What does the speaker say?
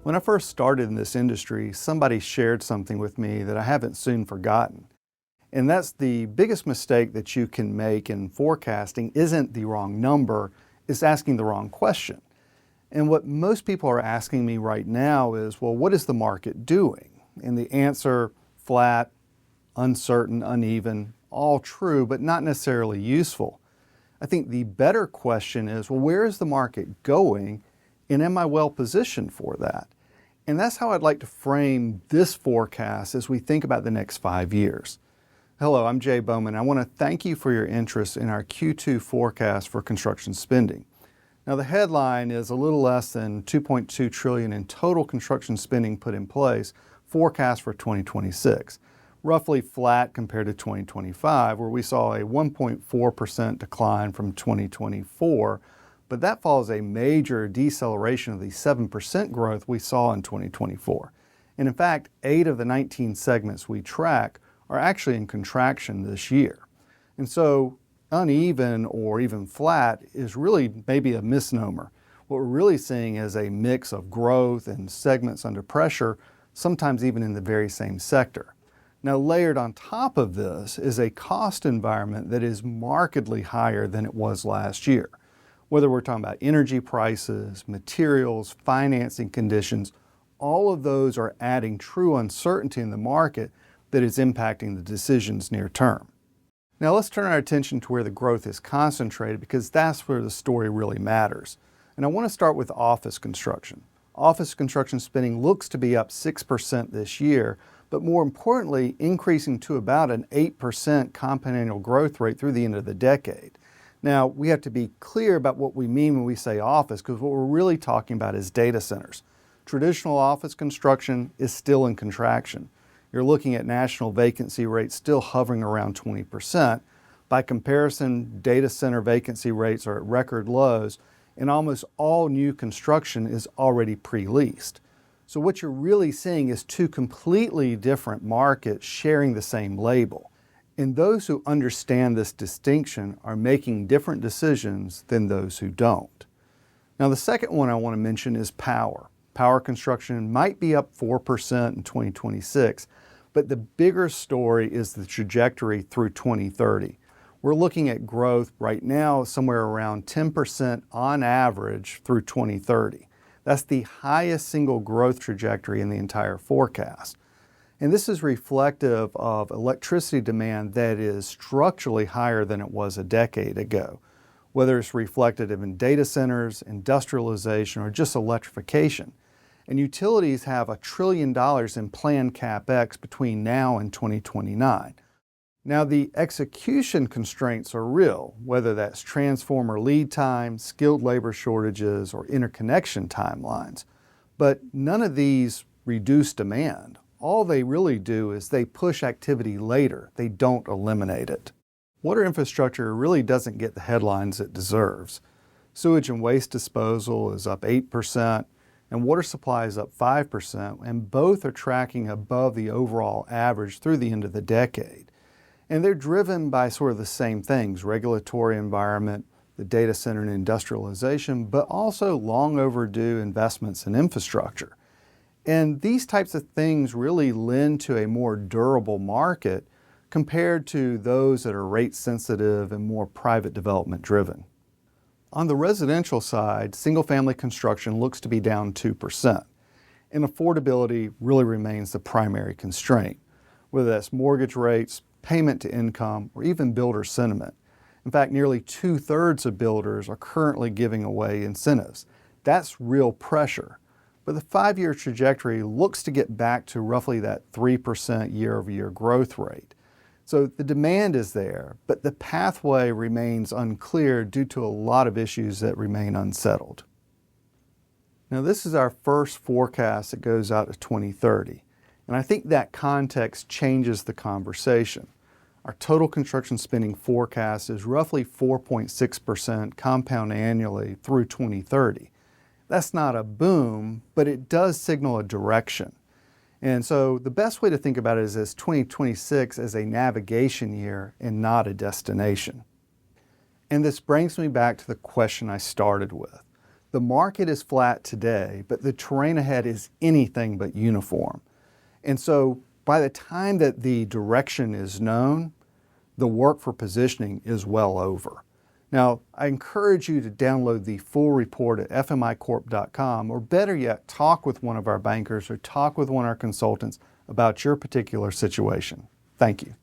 When I first started in this industry, somebody shared something with me that I haven't soon forgotten. And that's the biggest mistake that you can make in forecasting isn't the wrong number, it's asking the wrong question. And what most people are asking me right now is, well, what is the market doing? And the answer, flat, uncertain, uneven, all true, but not necessarily useful. I think the better question is, well, where is the market going? And am I well positioned for that? And that's how I'd like to frame this forecast as we think about the next 5 years. Hello, I'm Jay Bowman. I want to thank you for your interest in our Q2 forecast for construction spending. Now the headline is a little less than $2.2 trillion in total construction spending put in place, forecast for 2026. Roughly flat compared to 2025, where we saw a 1.4% decline from 2024, but that follows a major deceleration of the 7% growth we saw in 2024. And in fact, 8 of the 19 segments we track are actually in contraction this year. And so uneven or even flat is really maybe a misnomer. What we're really seeing is a mix of growth and segments under pressure, sometimes even in the very same sector. Now, layered on top of this is a cost environment that is markedly higher than it was last year. Whether we're talking about energy prices, materials, financing conditions, all of those are adding true uncertainty in the market that is impacting the decisions near term. Now let's turn our attention to where the growth is concentrated, because that's where the story really matters. And I want to start with office construction. Office construction spending looks to be up 6% this year, but more importantly, increasing to about an 8% compound annual growth rate through the end of the decade. Now, we have to be clear about what we mean when we say office, because what we're really talking about is data centers. Traditional office construction is still in contraction. You're looking at national vacancy rates still hovering around 20%. By comparison, data center vacancy rates are at record lows, and almost all new construction is already pre-leased. So what you're really seeing is two completely different markets sharing the same label. And those who understand this distinction are making different decisions than those who don't. Now, the second one I want to mention is power. Power construction might be up 4% in 2026, but the bigger story is the trajectory through 2030. We're looking at growth right now somewhere around 10% on average through 2030. That's the highest single growth trajectory in the entire forecast. And this is reflective of electricity demand that is structurally higher than it was a decade ago, whether it's reflected in data centers, industrialization, or just electrification. And utilities have $1 trillion in planned CapEx between now and 2029. Now, the execution constraints are real, whether that's transformer lead time, skilled labor shortages, or interconnection timelines. But none of these reduce demand. All they really do is they push activity later. They don't eliminate it. Water infrastructure really doesn't get the headlines it deserves. Sewage and waste disposal is up 8%, and water supply is up 5%, and both are tracking above the overall average through the end of the decade. And they're driven by sort of the same things: regulatory environment, the data center and industrialization, but also long overdue investments in infrastructure. And these types of things really lend to a more durable market compared to those that are rate sensitive and more private development driven. On the residential side, single-family construction looks to be down 2%, and affordability really remains the primary constraint, whether that's mortgage rates, payment to income, or even builder sentiment. In fact, nearly 2/3 of builders are currently giving away incentives. That's real pressure. But the 5-year trajectory looks to get back to roughly that 3% year-over-year growth rate. So the demand is there, but the pathway remains unclear due to a lot of issues that remain unsettled. Now, this is our first forecast that goes out to 2030, and I think that context changes the conversation. Our total construction spending forecast is roughly 4.6% compound annually through 2030. That's not a boom, but it does signal a direction. And so the best way to think about it is as 2026 as a navigation year and not a destination. And this brings me back to the question I started with. The market is flat today, but the terrain ahead is anything but uniform. And so by the time that the direction is known, the work for positioning is well over. Now, I encourage you to download the full report at fmicorp.com, or better yet, talk with one of our bankers or talk with one of our consultants about your particular situation. Thank you.